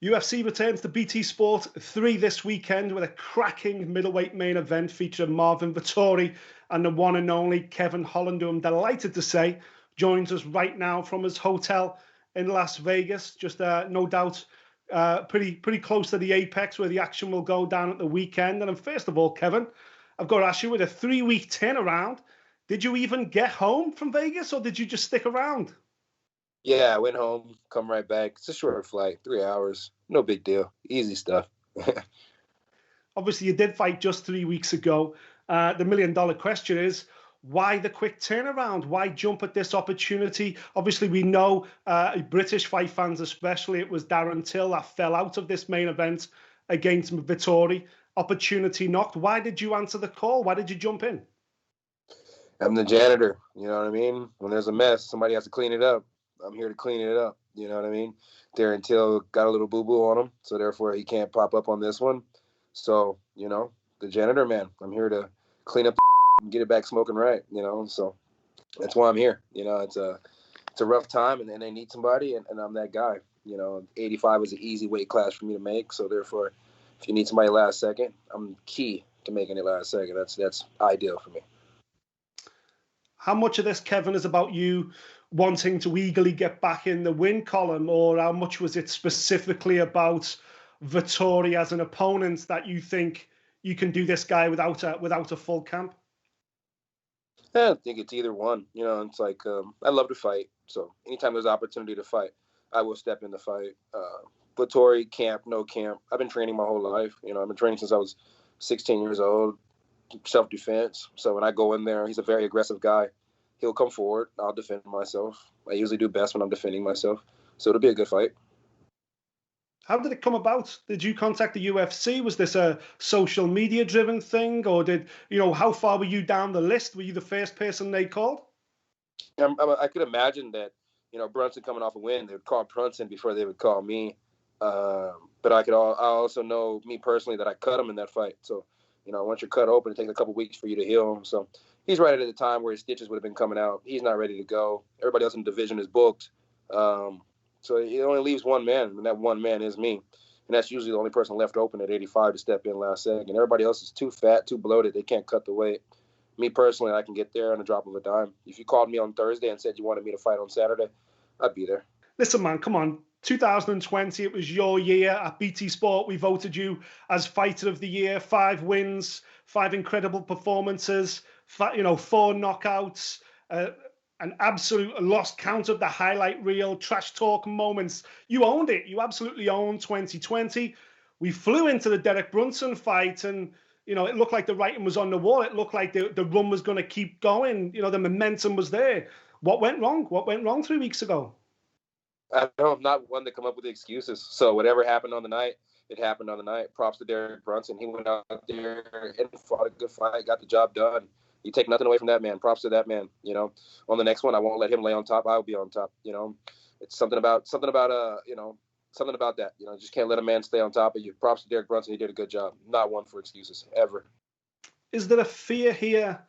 UFC returns to BT Sport 3 this weekend with a cracking middleweight main event featuring Marvin Vettori and the one and only Kevin Holland, who I'm delighted to say joins us right now from his hotel in Las Vegas. Just no doubt pretty close to the apex where the action will go down at the weekend. And first of all, Kevin, I've got to ask you, with a 3-week turnaround, did you even get home from Vegas or did you just stick around? Yeah, I went home, come right back. It's a short flight, 3 hours. No big deal. Easy stuff. Obviously, you did fight just 3 weeks ago. The million-dollar question is, why the quick turnaround? Why jump at this opportunity? Obviously, we know British fight fans especially, it was Darren Till that fell out of this main event against Vettori. Opportunity knocked. Why did you answer the call? Why did you jump in? I'm the janitor. You know what I mean? When there's a mess, somebody has to clean it up. I'm here to clean it up. You know what I mean? Darren Till got a little boo-boo on him, so therefore he can't pop up on this one. So, you know, the janitor, man, I'm here to clean up and get it back smoking right, you know? So that's why I'm here. You know, it's a rough time, and they need somebody, and I'm that guy. You know, 85 is an easy weight class for me to make, so therefore if you need somebody last second, I'm key to making it last second. That's ideal for me. How much of this, Kevin, is about you wanting to eagerly get back in the win column, or how much was it specifically about Vettori as an opponent that you think you can do this guy without a full camp? I think it's either one. You know, it's like I love to fight, so anytime there's opportunity to fight, I will step in the fight. Vettori, camp, no camp. I've been training my whole life. You know, I've been training since I was 16 years old. Self-defense. So when I go in there, he's a very aggressive guy. He'll come forward. I'll defend myself. I usually do best when I'm defending myself. So it'll be a good fight. How did it come about? Did you contact the UFC? Was this a social media driven thing, or how far were you down the list? Were you the first person they called? I could imagine that, Brunson coming off a win, they would call Brunson before they would call me. But I also know, me personally, that I cut him in that fight. So, once you're cut open, it takes a couple weeks for you to heal. So he's right at the time where his stitches would have been coming out. He's not ready to go. Everybody else in the division is booked. So it only leaves one man, and that one man is me. And that's usually the only person left open at 85 to step in last second. Everybody else is too fat, too bloated. They can't cut the weight. Me personally, I can get there on a drop of a dime. If you called me on Thursday and said you wanted me to fight on Saturday, I'd be there. Listen, man, come on. 2020, it was your year at BT Sport. We voted you as Fighter of the Year. 5 wins, 5 incredible performances, 4 knockouts, an absolute lost count of the highlight reel, trash talk moments. You owned it. You absolutely owned 2020. We flew into the Derek Brunson fight, and it looked like the writing was on the wall. It looked like the run was going to keep going. The momentum was there. What went wrong? What went wrong 3 weeks ago? I'm not one to come up with excuses. So whatever happened on the night, it happened on the night. Props to Derek Brunson. He went out there and fought a good fight, got the job done. You take nothing away from that man. Props to that man. On the next one, I won't let him lay on top. I'll be on top. It's something about that. Just can't let a man stay on top of you. Props to Derek Brunson. He did a good job. Not one for excuses ever. Is there a fear here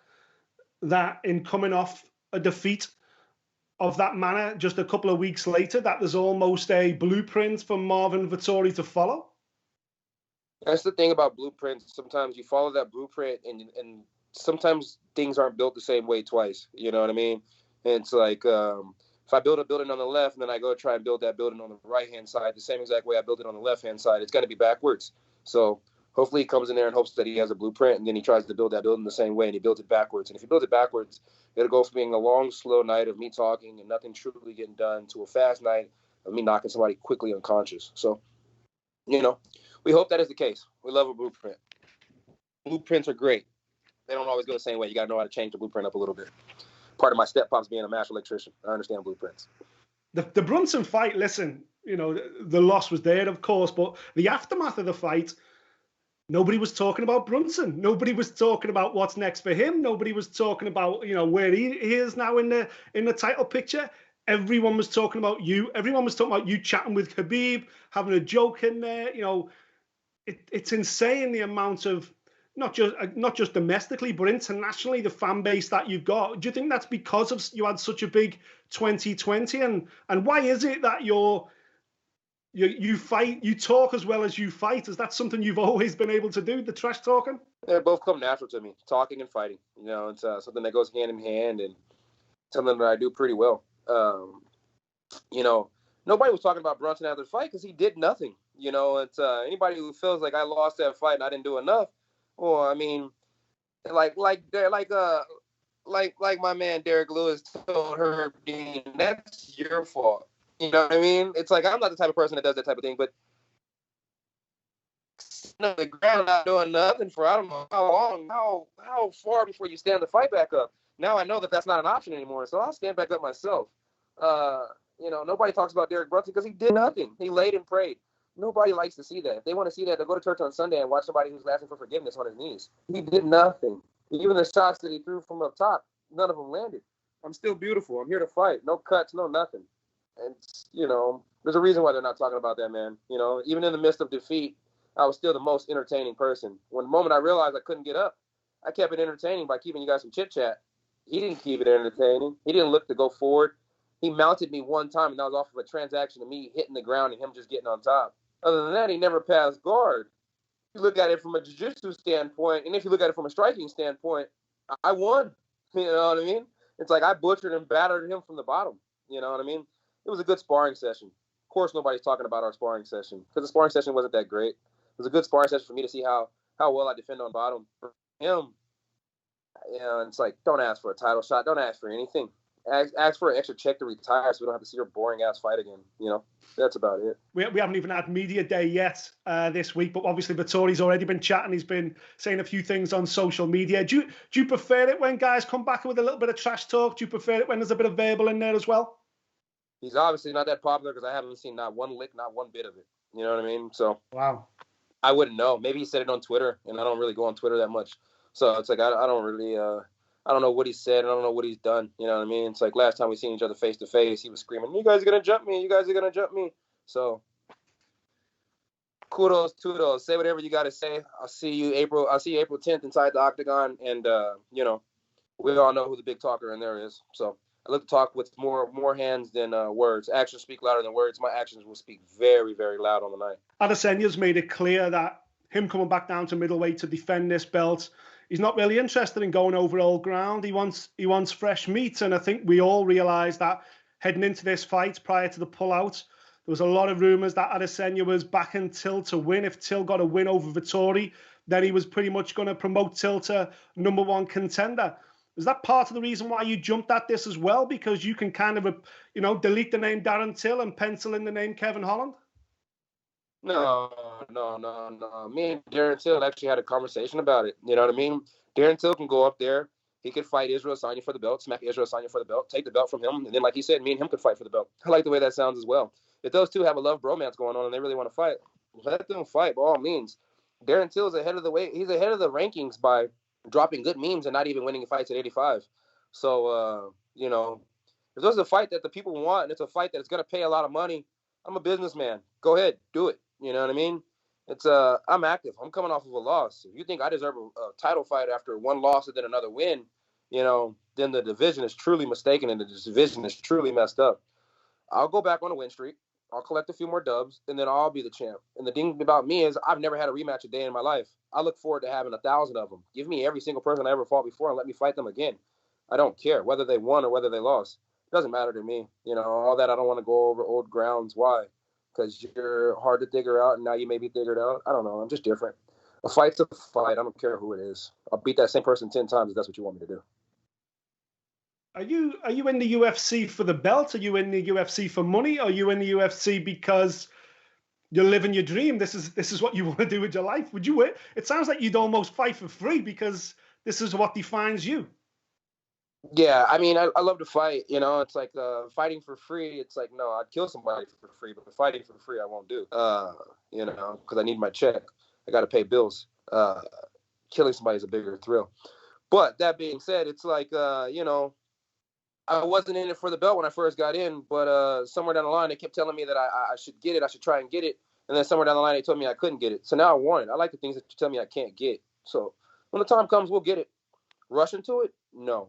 that in coming off a defeat of that manner just a couple of weeks later, that there's almost a blueprint for Marvin Vettori to follow? That's the thing about blueprints. Sometimes you follow that blueprint and sometimes things aren't built the same way twice. You know what I mean? And it's like if I build a building on the left and then I go try and build that building on the right-hand side, the same exact way I built it on the left-hand side, it's going to be backwards. So hopefully he comes in there and hopes that he has a blueprint, and then he tries to build that building the same way, and he builds it backwards. And if he builds it backwards, it'll go from being a long, slow night of me talking and nothing truly getting done to a fast night of me knocking somebody quickly unconscious. So, we hope that is the case. We love a blueprint. Blueprints are great. They don't always go the same way. You got to know how to change the blueprint up a little bit. Part of my step pops being a master electrician. I understand blueprints. The Brunson fight, listen, the loss was there, of course, but the aftermath of the fight, nobody was talking about Brunson. Nobody was talking about what's next for him. Nobody was talking about, where he is now in the title picture. Everyone was talking about you. Everyone was talking about you chatting with Khabib, having a joke in there. It's insane the amount of, not just domestically, but internationally, the fan base that you've got. Do you think that's because of you had such a big 2020? And why is it that you're You fight, you talk as well as you fight. Is that something you've always been able to do, the trash talking? They both come natural to me, talking and fighting. It's something that goes hand in hand and something that I do pretty well. Nobody was talking about Brunson after the fight because he did nothing. It's anybody who feels like I lost that fight and I didn't do enough. Well, I mean, like my man Derek Lewis told Herb Dean, that's your fault. You know what I mean? It's like I'm not the type of person that does that type of thing, but on the ground not doing nothing for I don't know how long, how far before you stand the fight back up. Now I know that that's not an option anymore, so I'll stand back up myself. Nobody talks about Derek Brunson because he did nothing. He laid and prayed. Nobody likes to see that. If they want to see that, they'll go to church on Sunday and watch somebody who's asking for forgiveness on his knees. He did nothing. Even the shots that he threw from up top, none of them landed. I'm still beautiful. I'm here to fight. No cuts, no nothing. And, there's a reason why they're not talking about that, man. Even in the midst of defeat, I was still the most entertaining person. When the moment I realized I couldn't get up, I kept it entertaining by keeping you guys some chit-chat. He didn't keep it entertaining. He didn't look to go forward. He mounted me one time, and that was off of a transaction of me hitting the ground and him just getting on top. Other than that, he never passed guard. If you look at it from a jiu-jitsu standpoint, and if you look at it from a striking standpoint, I won. You know what I mean? It's like I butchered and battered him from the bottom. You know what I mean? It was a good sparring session. Of course, nobody's talking about our sparring session because the sparring session wasn't that great. It was a good sparring session for me to see how well I defend on bottom. For him, it's like, don't ask for a title shot. Don't ask for anything. Ask for an extra check to retire so we don't have to see your boring-ass fight again. That's about it. We haven't even had media day yet this week, but obviously Vettori's already been chatting. He's been saying a few things on social media. Do you prefer it when guys come back with a little bit of trash talk? Do you prefer it when there's a bit of verbal in there as well? He's obviously not that popular because I haven't seen not one lick, not one bit of it. You know what I mean? So wow, I wouldn't know. Maybe he said it on Twitter, and I don't really go on Twitter that much. So it's like I don't really I don't know what he said. I don't know what he's done. You know what I mean? It's like last time we seen each other face to face, he was screaming, "You guys are gonna jump me! You guys are gonna jump me!" So kudos, toodles. Say whatever you got to say. I'll see you April 10th inside the octagon, and we all know who the big talker in there is. So I look to talk with more hands than words. Actions speak louder than words. My actions will speak very, very loud on the night. Adesanya's made it clear that him coming back down to middleweight to defend this belt, he's not really interested in going over old ground. He wants fresh meat, and I think we all realise that heading into this fight prior to the pullout, there was a lot of rumours that Adesanya was backing Till to win. If Till got a win over Vettori, then he was pretty much going to promote Till to #1 contender. Is that part of the reason why you jumped at this as well? Because you can kind of, delete the name Darren Till and pencil in the name Kevin Holland? No. Me and Darren Till actually had a conversation about it. You know what I mean? Darren Till can go up there. He could fight Israel Adesanya for the belt, smack Israel Adesanya for the belt, take the belt from him, and then, like he said, me and him could fight for the belt. I like the way that sounds as well. If those two have a love bromance going on and they really want to fight, let them fight by all means. Darren Till is ahead of the weight. He's ahead of the rankings by dropping good memes and not even winning fights at 85. So, if there's a fight that the people want and it's a fight that's going to pay a lot of money, I'm a businessman. Go ahead, do it. You know what I mean? It's I'm active. I'm coming off of a loss. If you think I deserve a title fight after one loss and then another win, then the division is truly mistaken and the division is truly messed up. I'll go back on a win streak. I'll collect a few more dubs, and then I'll be the champ. And the thing about me is I've never had a rematch a day in my life. I look forward to having 1,000 of them. Give me every single person I ever fought before and let me fight them again. I don't care whether they won or whether they lost. It doesn't matter to me. All that I don't want to go over old grounds. Why? Because you're hard to figure out, and now you may be figured out. I don't know. I'm just different. A fight's a fight. I don't care who it is. I'll beat that same person 10 times if that's what you want me to do. Are you in the UFC for the belt? Are you in the UFC for money? Are you in the UFC because you're living your dream? This is what you want to do with your life. Would you? It sounds like you'd almost fight for free because this is what defines you. Yeah, I mean, I love to fight. It's like fighting for free. It's like, no, I'd kill somebody for free, but fighting for free I won't do. Because I need my check. I got to pay bills. Killing somebody is a bigger thrill. But that being said, it's like, I wasn't in it for the belt when I first got in, but somewhere down the line, they kept telling me that I should get it. I should try and get it. And then somewhere down the line, they told me I couldn't get it. So now I want it. I like the things that you tell me I can't get. So when the time comes, we'll get it. Rush into it? No.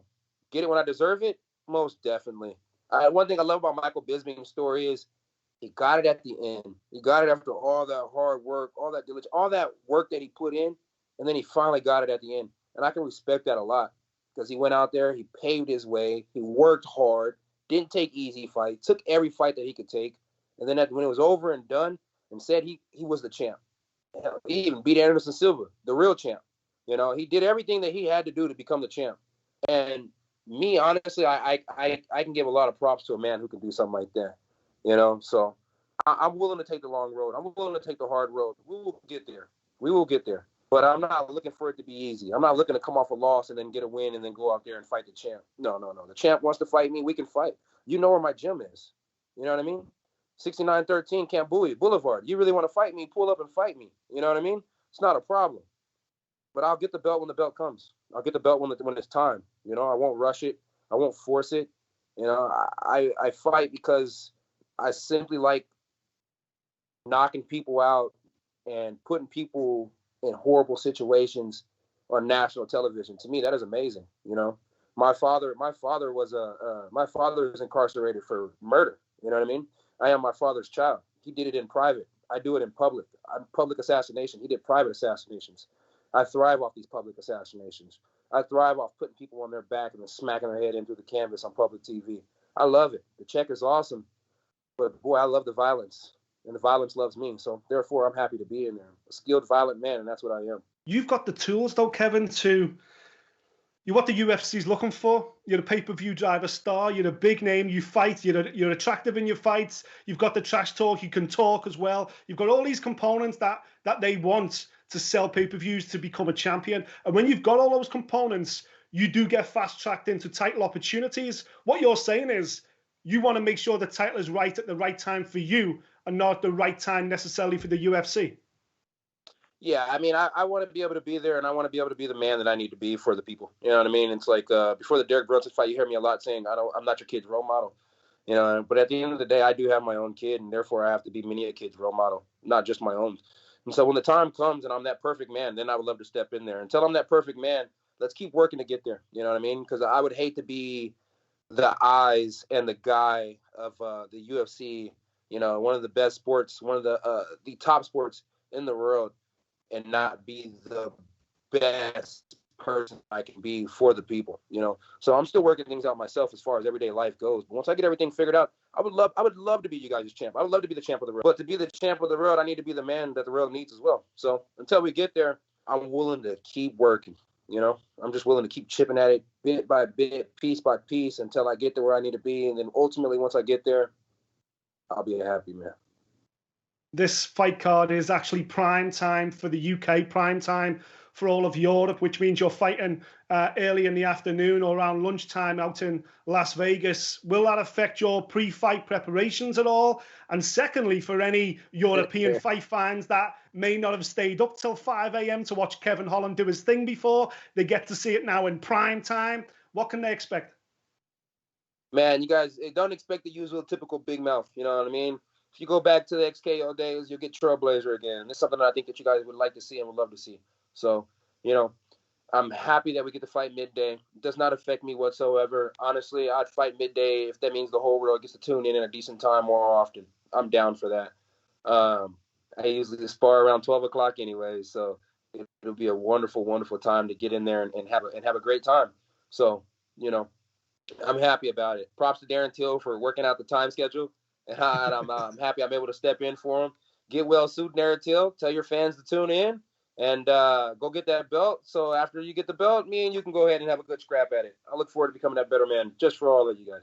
Get it when I deserve it? Most definitely. One thing I love about Michael Bisping's story is He got it at the end. He got it after all that hard work, all that diligence, all that work that he put in, and then he finally got it at the end. And I can respect that a lot because he went out there, he paved his way, he worked hard, didn't take easy fights, took every fight that he could take, and then when it was over and done, and said he was the champ. He even beat Anderson Silva, the real champ. He did everything that he had to do to become the champ. And me, honestly, I can give a lot of props to a man who can do something like that. So I'm willing to take the long road. I'm willing to take the hard road. We will get there. We will get there. But I'm not looking for it to be easy. I'm not looking to come off a loss and then get a win and then go out there and fight the champ. No. The champ wants to fight me. We can fight. You know where my gym is. You know what I mean? 6913 Cambui Boulevard. You really want to fight me? Pull up and fight me. You know what I mean? It's not a problem. But I'll get the belt when the belt comes. I'll get the belt when it's time. I won't rush it. I won't force it. I fight because I simply like knocking people out and putting people in horrible situations on national television. To me, that is amazing. My father is incarcerated for murder. You know what I mean? I am my father's child. He did it in private. I do it in public. I'm public assassination. He did private assassinations. I thrive off these public assassinations. I thrive off putting people on their back and then smacking their head into the canvas on public TV. I love it. The check is awesome. But, boy, I love the violence. And the violence loves me. So, therefore, I'm happy to be in there. A skilled, violent man, and that's what I am. You've got the tools, though, Kevin, you're what the UFC's looking for. You're a pay-per-view driver star. You're a big name. You fight. You're attractive in your fights. You've got the trash talk. You can talk as well. You've got all these components that they want to sell pay-per-views to become a champion. And when you've got all those components, you do get fast-tracked into title opportunities. What you're saying is you want to make sure the title is right at the right time for you and not the right time necessarily for the UFC. Yeah, I mean, I want to be able to be there, and I want to be able to be the man that I need to be for the people. You know what I mean? It's like before the Derek Brunson fight, you hear me a lot saying, I'm not your kid's role model. But at the end of the day, I do have my own kid, and therefore I have to be many a kid's role model, not just my own. And so when the time comes and I'm that perfect man, then I would love to step in there. Until I'm that perfect man, let's keep working to get there. You know what I mean? Because I would hate to be the eyes and the guy of the UFC, one of the best sports, one of the top sports in the world, and not be the best person I can be for the people, So I'm still working things out myself as far as everyday life goes. But once I get everything figured out, I would love to be you guys' champ. I would love to be the champ of the world. But to be the champ of the world, I need to be the man that the world needs as well. So until we get there, I'm willing to keep working. I'm just willing to keep chipping at it bit by bit, piece by piece until I get to where I need to be. And then ultimately, once I get there, I'll be a happy man. This fight card is actually prime time for the UK, prime time for all of Europe, which means you're fighting early in the afternoon or around lunchtime out in Las Vegas. Will that affect your pre-fight preparations at all? And secondly, for any European fight fans that may not have stayed up till 5 a.m. to watch Kevin Holland do his thing before, they get to see it now in prime time. What can they expect? Man, you guys don't expect the usual typical big mouth. You know what I mean? If you go back to the XKO days, you'll get Trailblazer again. It's something that I think that you guys would like to see and would love to see. So, I'm happy that we get to fight midday. It does not affect me whatsoever. Honestly, I'd fight midday if that means the whole world gets to tune in at a decent time more often. I'm down for that. I usually spar around 12 o'clock anyway, so it'll be a wonderful, wonderful time to get in there and have a great time. So, I'm happy about it. Props to Darren Till for working out the time schedule. And I'm happy I'm able to step in for him. Get well soon, Darren Till. Tell your fans to tune in and go get that belt. So after you get the belt, me and you can go ahead and have a good scrap at it. I look forward to becoming that better man just for all of you guys.